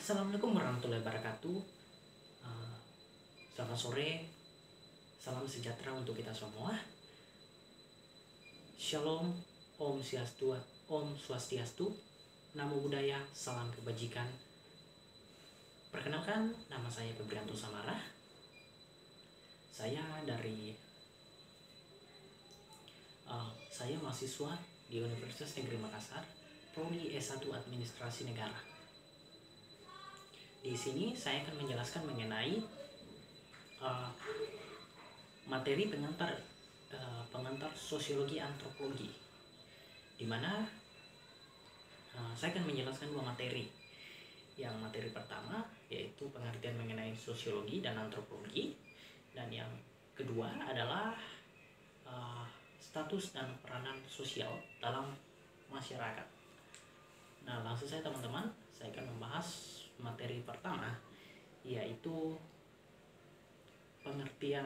Assalamualaikum warahmatullahi wabarakatuh. Uh, Selamat sore, salam sejahtera untuk kita semua. Shalom, Om Swastiastu, Namo Buddhaya, salam kebajikan. Perkenalkan, nama saya Febrianto Samara. Saya mahasiswa di Universitas Negeri Makassar, Prodi S1 Administrasi Negara. Di sini saya akan menjelaskan mengenai materi pengantar sosiologi antropologi, di mana saya akan menjelaskan dua materi. Yang materi pertama yaitu pengertian mengenai sosiologi dan antropologi, dan yang kedua adalah status dan peranan sosial dalam masyarakat. Nah, langsung saja teman-teman, saya akan membahas materi pertama, yaitu pengertian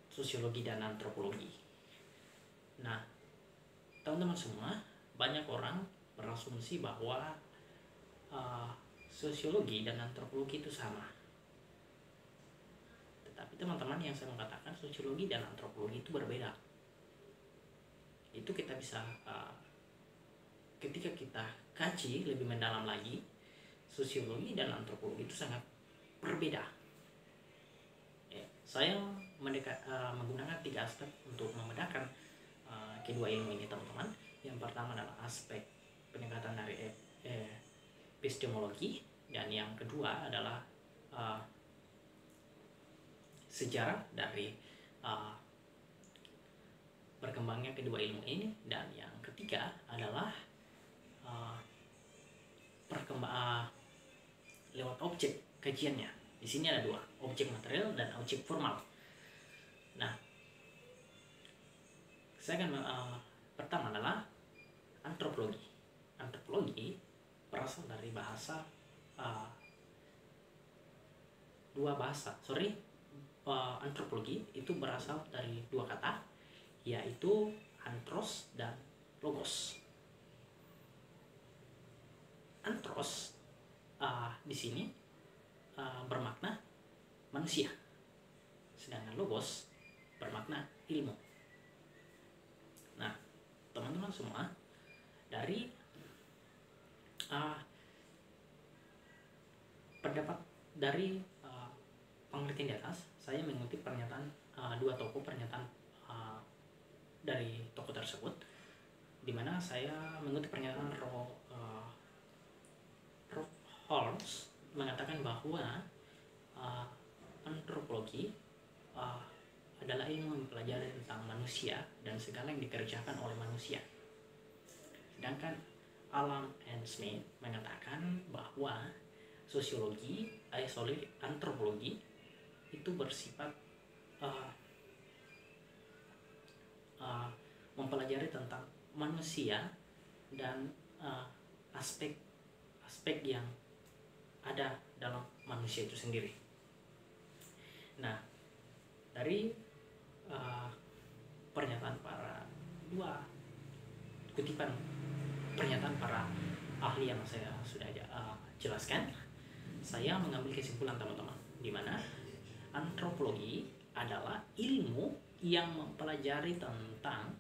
sosiologi dan antropologi. Nah, teman-teman semua, banyak orang berasumsi bahwa sosiologi dan antropologi itu sama. Tetapi teman-teman, yang saya mengatakan sosiologi dan antropologi itu berbeda. Itu kita bisa ketika kita kaji lebih mendalam lagi, sosiologi dan antropologi itu sangat berbeda. Saya menggunakan 3 aspek untuk membedakan kedua ilmu ini, teman-teman. Yang pertama adalah aspek pendekatan dari epistemologi, dan yang kedua adalah sejarah dari berkembangnya kedua ilmu ini, dan yang ketiga adalah lewat objek kajiannya. Di sini ada 2, objek material dan objek formal. Nah, saya akan pertama adalah antropologi. Antropologi berasal dari antropologi itu berasal dari 2 kata, yaitu anthros dan logos. Anthros di sini bermakna manusia, sedangkan logos bermakna ilmu. Nah, teman-teman semua, dari pengertian di atas, saya mengutip pernyataan 2 tokoh, dari tokoh tersebut, di mana saya mengutip pernyataan Rolf Holmes mengatakan bahwa antropologi adalah ilmu mempelajari tentang manusia dan segala yang dikerjakan oleh manusia. Sedangkan Alan and Smith mengatakan bahwa antropologi itu bersifat mempelajari tentang manusia dan aspek yang ada dalam manusia itu sendiri. Nah, dari kutipan pernyataan para ahli yang saya sudah jelaskan, saya mengambil kesimpulan, teman-teman, di mana antropologi adalah ilmu yang mempelajari tentang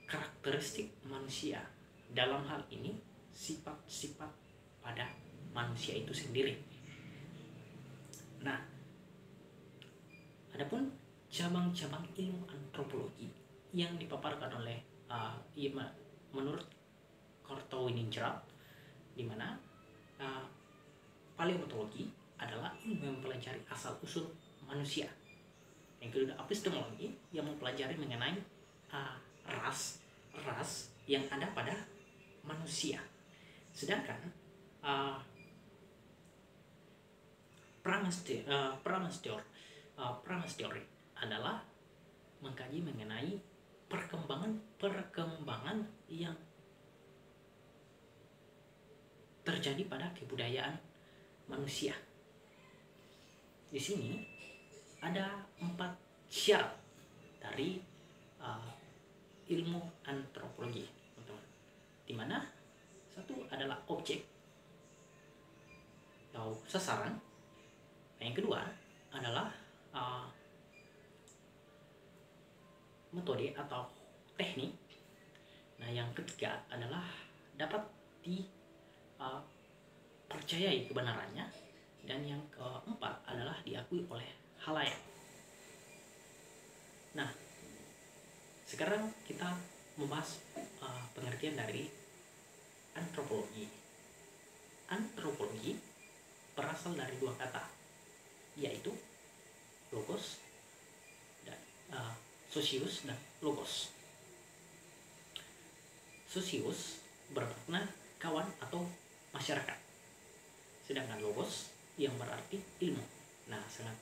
karakteristik manusia, dalam hal ini sifat-sifat pada manusia itu sendiri. Nah, adapun cabang-cabang ilmu antropologi yang dipaparkan oleh menurut Kortowiningrat, di mana paleontologi adalah ilmu yang mempelajari asal-usul manusia. Yang kedua, epistemologi yang mempelajari mengenai ras yang ada pada manusia. Sedangkan Pramas teori adalah mengkaji mengenai perkembangan yang terjadi pada kebudayaan manusia. Di sini ada 4 syarat dari ilmu antropologi, teman-teman, di mana satu adalah objek atau sasaran. Nah, yang kedua adalah metode atau teknik. Nah, yang ketiga adalah dapat dipercayai kebenarannya, dan yang keempat adalah diakui oleh khalayak. Nah, sekarang kita membahas pengertian dari antropologi. Antropologi berasal dari dua kata, yaitu logos dan sosius dan logos. Sosius bermakna kawan atau masyarakat, sedangkan logos yang berarti ilmu. Nah, sangat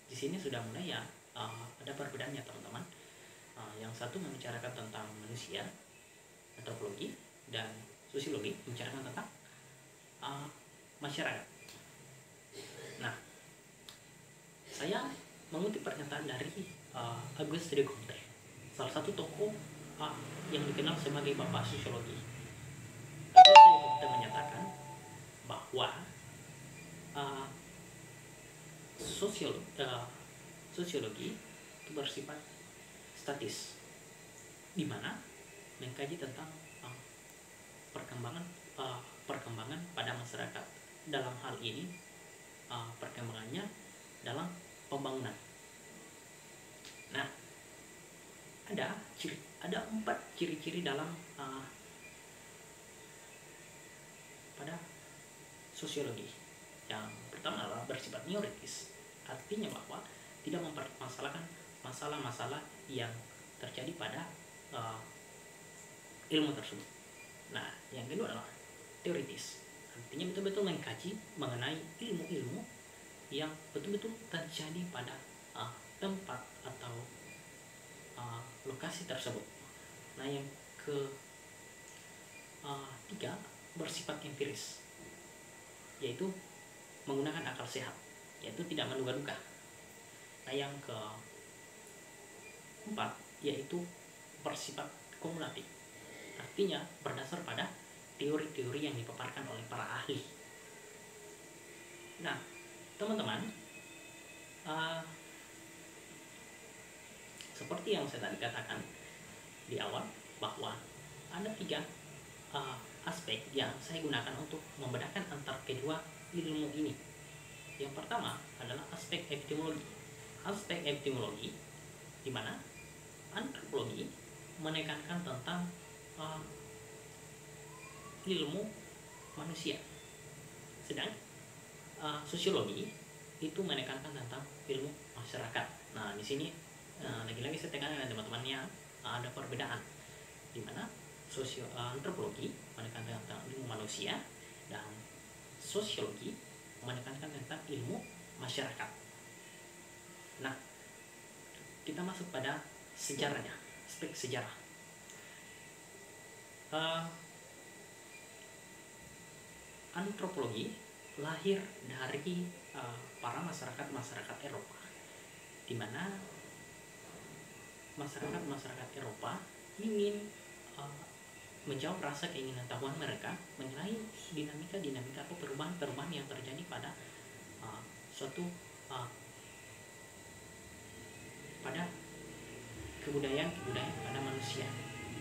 di sini sudah mulai ya ada perbedaannya teman-teman. Yang satu membicarakan tentang manusia, antropologi, dan sosiologi membicarakan tentang masyarakat. Nah, saya mengutip pernyataan dari Auguste de Comte, salah satu tokoh yang dikenal sebagai bapak sosiologi. Auguste de Comte menyatakan bahwa sosiologi itu bersifat statis, di mana mengkaji tentang perkembangan pada masyarakat. Dalam hal ini perkembangannya dalam pembangunan. Nah, ada 4 ciri-ciri dalam pada sosiologi. Yang pertama adalah bersifat teoritis, artinya bahwa tidak mempermasalahkan masalah-masalah yang terjadi pada ilmu tersebut. Nah, yang kedua adalah teoritis, artinya betul-betul mengkaji mengenai ilmu-ilmu yang betul-betul terjadi pada tempat atau lokasi tersebut. Nah, yang ketiga bersifat empiris, yaitu menggunakan akal sehat, yaitu tidak menduga-duga. Nah, yang keempat yaitu bersifat kumulatif, artinya berdasar pada teori-teori yang dipaparkan oleh para ahli. Nah, teman-teman, seperti yang saya tadi katakan di awal, bahwa ada 3 aspek yang saya gunakan untuk membedakan antar kedua ilmu ini. Yang pertama adalah aspek epistemologi. Aspek epistemologi di mana antropologi menekankan tentang ilmu manusia, sedang sosiologi itu menekankan tentang ilmu masyarakat. Nah, di sini lagi-lagi saya tekankan teman-temannya ada perbedaan, di mana antropologi menekankan tentang ilmu manusia dan sosiologi menekankan tentang ilmu masyarakat. Nah, kita masuk pada sejarahnya, aspek sejarah. Antropologi lahir dari para masyarakat Eropa, di mana masyarakat Eropa ingin menjawab rasa keinginan tahuan mereka mengenai dinamika atau perubahan-perubahan yang terjadi pada suatu pada kebudayaan pada manusia,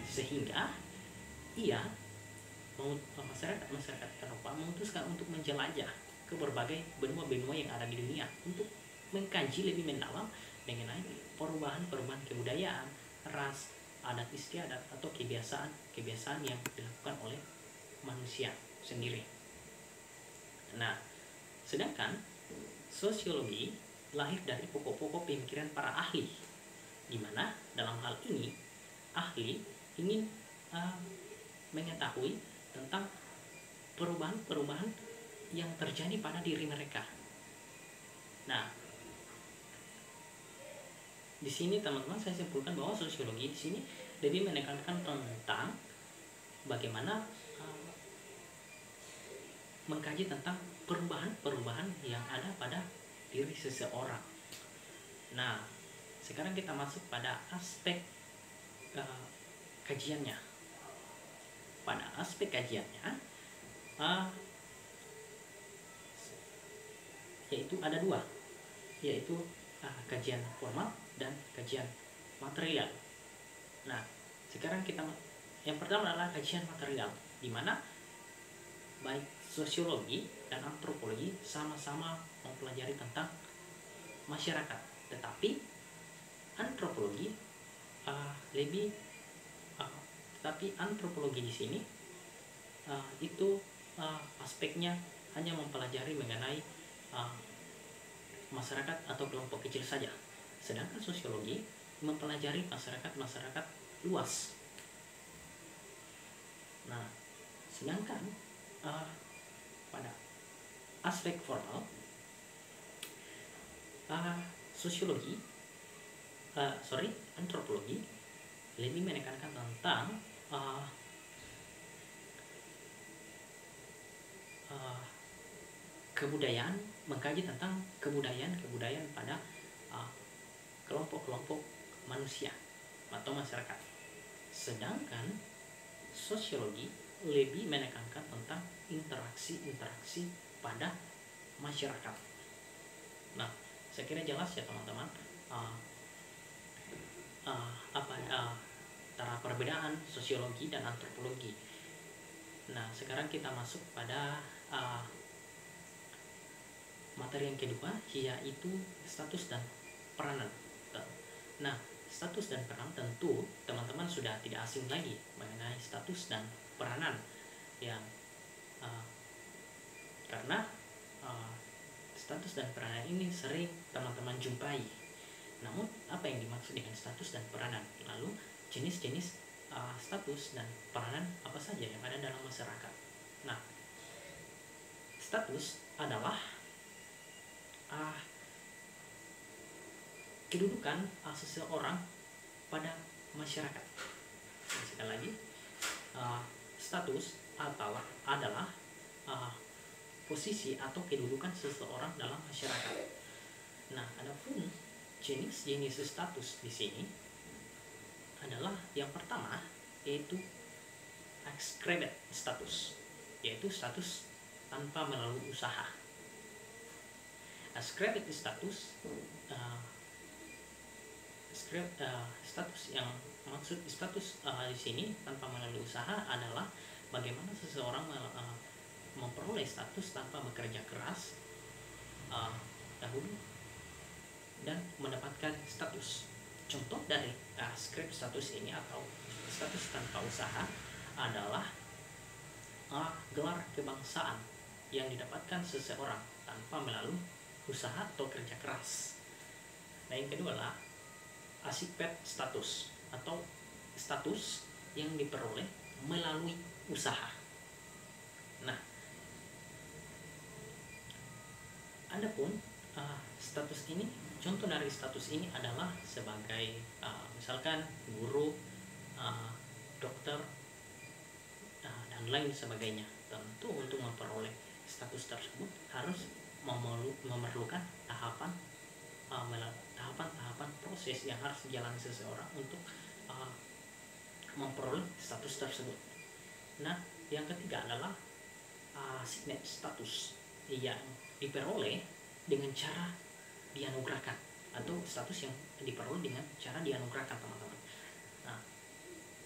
sehingga masyarakat Eropa memutuskan untuk menjelajah ke berbagai benua-benua yang ada di dunia untuk mengkaji lebih mendalam mengenai perubahan-perubahan kebudayaan, ras, adat istiadat atau kebiasaan yang dilakukan oleh manusia sendiri. Nah, sedangkan sosiologi lahir dari pokok-pokok pemikiran para ahli, di mana dalam hal ini ahli ingin mengetahui tentang perubahan-perubahan yang terjadi pada diri mereka. Nah, di sini teman-teman saya simpulkan bahwa sosiologi di sini lebih menekankan tentang bagaimana mengkaji tentang perubahan-perubahan yang ada pada diri seseorang. Nah, sekarang kita masuk pada aspek kajiannya. pada aspek kajiannya yaitu ada dua, yaitu kajian formal dan kajian material. Nah, sekarang kita yang pertama adalah kajian material, di mana baik sosiologi dan antropologi sama-sama mempelajari tentang masyarakat, tetapi antropologi lebih tetapi antropologi di sini itu aspeknya hanya mempelajari mengenai masyarakat atau kelompok kecil saja, sedangkan sosiologi mempelajari masyarakat luas. Nah, sedangkan pada aspek formal antropologi lebih menekankan tentang kebudayaan, mengkaji tentang kebudayaan pada kelompok-kelompok manusia atau masyarakat. Sedangkan sosiologi lebih menekankan tentang interaksi pada masyarakat. Nah, saya kira jelas ya teman-teman antara perbedaan sosiologi dan antropologi. Nah, sekarang kita masuk pada materi yang kedua, yaitu status dan peranan. Nah, status dan peran tentu teman-teman sudah tidak asing lagi mengenai status dan peranan yang karena status dan peranan ini sering teman-teman jumpai. Namun, apa yang dimaksud dengan status dan peranan? Lalu, jenis-jenis status dan peranan apa saja yang ada dalam masyarakat? Nah, status adalah kedudukan seseorang pada masyarakat. Sekali lagi, status adalah posisi atau kedudukan seseorang dalam masyarakat. Nah, adapun jenis-jenis status di sini adalah yang pertama, yaitu ascribed status, yaitu status tanpa melalui usaha. Ascribed status status yang maksud status di sini tanpa melalui usaha adalah bagaimana seseorang memperoleh status tanpa bekerja keras dahulu dan mendapatkan status. Contoh dari ascribed status ini atau status tanpa usaha adalah gelar kebangsaan yang didapatkan seseorang tanpa melalui usaha atau kerja keras. Nah, yang kedua adalah asipet status atau status yang diperoleh melalui usaha. Nah, adapun status ini, contoh dari status ini adalah sebagai misalkan guru, dokter, dan lain sebagainya. Tentu untuk memperoleh status tersebut harus memerlukan tahapan proses yang harus dijalani seseorang untuk memperoleh status tersebut. Nah, yang ketiga adalah signet status yang diperoleh dengan cara dianugerahkan, atau status yang diperoleh dengan cara dianugerahkan, teman-teman. Nah,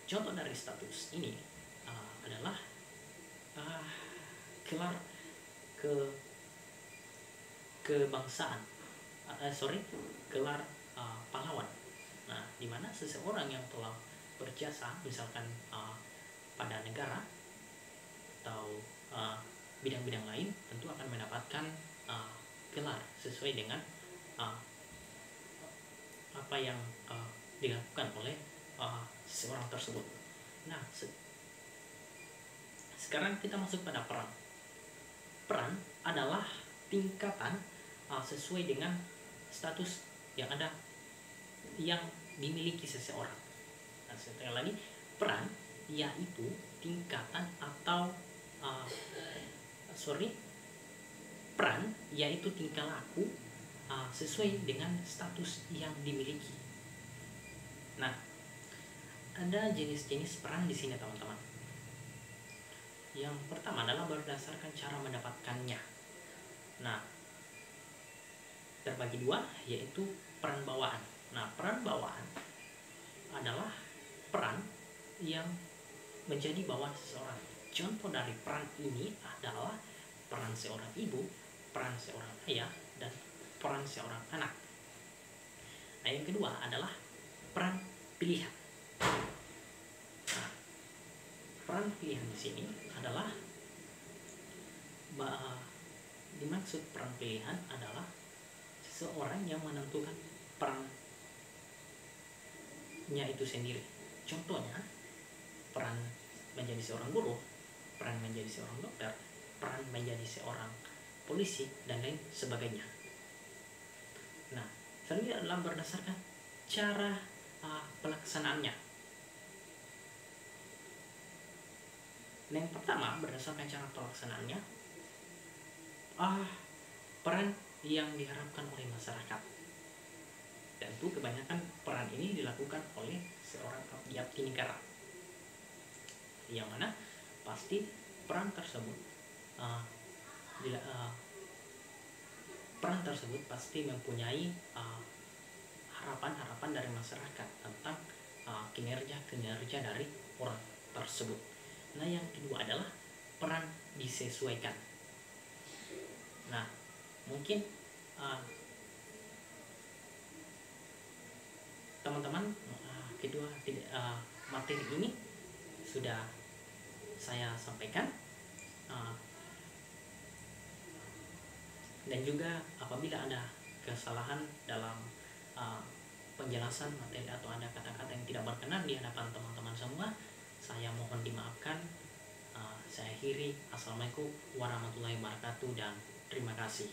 contoh dari status ini adalah gelar kebangsaan, gelar pahlawan. Nah, di mana seseorang yang telah berjasa misalkan pada negara atau bidang-bidang lain tentu akan mendapatkan gelar sesuai dengan apa yang dilakukan oleh seseorang tersebut. Nah, sekarang kita masuk pada peran. Peran adalah tingkatan sesuai dengan status yang ada yang dimiliki seseorang. Nah, sekali lagi, peran yaitu tingkatan atau peran yaitu tingkah laku sesuai dengan status yang dimiliki. Nah, ada jenis-jenis peran di sini, teman-teman. Yang pertama adalah berdasarkan cara mendapatkannya. Nah, terbagi dua, yaitu peran bawaan. Nah, peran bawaan adalah peran yang menjadi bawaan seseorang. Contoh dari peran ini adalah peran seorang ibu, peran seorang ayah, dan peran seorang anak. Nah, yang kedua adalah peran pilihan. Nah, peran pilihan di sini adalah dimaksud peran pilihan adalah seseorang yang menentukan perannya itu sendiri. Contohnya, peran menjadi seorang guru, peran menjadi seorang dokter, peran menjadi seorang polisi, dan lain sebagainya. Nah, selanjutnya adalah berdasarkan cara pelaksanaannya. Nah, yang pertama berdasarkan cara pelaksanaannya, peran yang diharapkan oleh masyarakat. Tentu kebanyakan peran ini dilakukan oleh seorang abdi negara, yang mana pasti peran tersebut pasti mempunyai harapan-harapan dari masyarakat tentang kinerja dari orang tersebut. Nah, yang kedua adalah peran disesuaikan. Nah, mungkin teman-teman kedua materi ini sudah saya sampaikan, dan juga apabila ada kesalahan dalam penjelasan materi atau ada kata-kata yang tidak berkenan di hadapan teman-teman semua, saya mohon dimaafkan. Saya akhiri. Assalamualaikum warahmatullahi wabarakatuh dan terima kasih.